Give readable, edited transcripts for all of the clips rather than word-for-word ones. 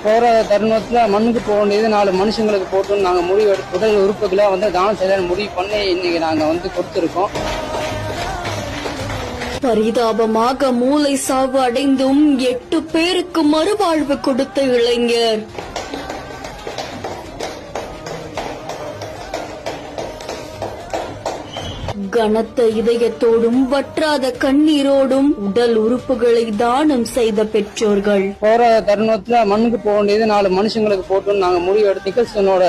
போற தருணத்துல மண்ணுக்கு போக வேண்டியது 4 மனுஷங்களுக்கு போட்டு நாங்க முடிவு உடல் உறுப்புகளை தானம் செய்ய முடிவு பண்ணி இன்னைக்கு நாங்க கொடுத்திருக்கோம். பரிதாபமாக மூளை சாவு அடைந்தும் 8 பேருக்கு மறுவாழ்வு கொடுத்த இளைஞர். கனத்த இதயத்தோடும் வற்றாத கண்ணீரோடும் உடல் உறுப்புகளை தானம் செய்த பெற்றோர்கள். போற தருணத்துல மண்ணுக்கு போக வேண்டியது 4 மனுஷங்களுக்கு போட்டு நாங்க முடிவு நிக்கல்சனோட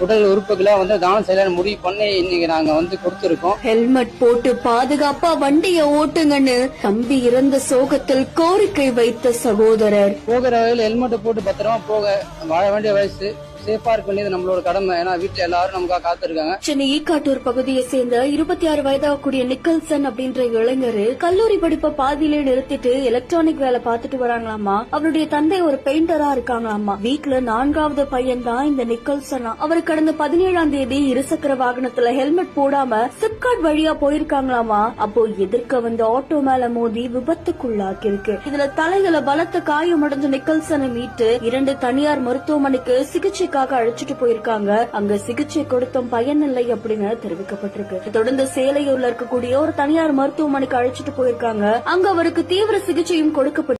உடல் உறுப்புகளை தானம் செய்ய முடிவு பண்ணி இன்னைக்கு நாங்க கொடுத்திருக்கோம். ஹெல்மெட் போட்டு பாதுகாப்பா வண்டிய ஓட்டுங்கன்னு தம்பி இறந்த சோகத்தில் கோரிக்கை வைத்த சகோதரர். போகிற வகையில் ஹெல்மெட் போட்டு பத்திரமா போக, வாழ வேண்டிய வயசு, சேஃபா இருக்க வேண்டியது நம்மளோட கடமை. ஏன்னா வீட்டுல எல்லாரும் நமக்காக காத்திருக்காங்க. சென்னை ஈக்காட்டூர் பகுதியை சேர்ந்த 26 வயதாகக்கூடிய நிக்கல்சன் அப்படின்ற இளைஞர் கல்லூரி படிப்பை பாதியிலே நிறுத்திட்டு எலக்ட்ரானிக் வேலை பார்த்துட்டு வராங்களாமா. அவருடைய தந்தை ஒரு பெயிண்டரா இருக்காங்களாமா. வீட்டுல 4வது பையன் தான் இந்த நிக்கல்சனா. அவர் கடந்த 17ஆம் தேதி இருசக்கர வாகனத்துல ஹெல்மெட் போடாம சிப்காட் வழியா போயிருக்காங்களாமா. அப்போ எதிர்க்க வந்த ஆட்டோ மேல மோதி விபத்துக்குள்ளாக்கி இருக்கு. இதுல தலையில பலத்த காயமடைஞ்ச நிக்கல்சனை மீட்டு 2 தனியார் மருத்துவமனைக்கு சிகிச்சை அழைச்சிட்டு போயிருக்காங்க. அங்க சிகிச்சை கொடுத்தும் பயனில்லை அப்படின்னு தெரிவிக்கப்பட்டிருக்கு. தொடர்ந்து சேலையூர்ல இருக்கக்கூடிய ஒரு தனியார் மருத்துவமனைக்கு அழைச்சிட்டு போயிருக்காங்க. அங்க அவருக்கு தீவிர சிகிச்சையும் கொடுக்கப்பட்டு